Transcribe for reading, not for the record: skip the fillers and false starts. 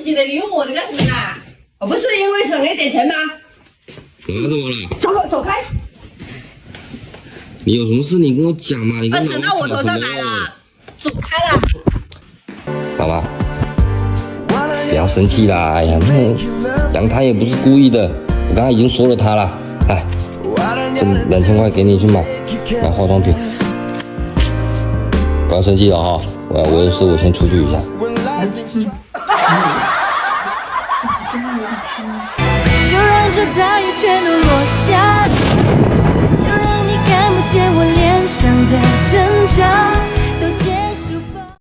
记得礼物这个事啦，不是因为省了一点钱吗？怎么了？走开！你有什么事你跟我讲嘛？你跟省到我头上来了，走开啦！妈妈，不要生气啦！哎呀，那杨他也不是故意的，我刚才已经说了他了。来，这2000块给你去买化妆品。不要生气了哈，我有事我先出去一下。就让这大雨全都落下，就让你看不见我脸上的挣扎。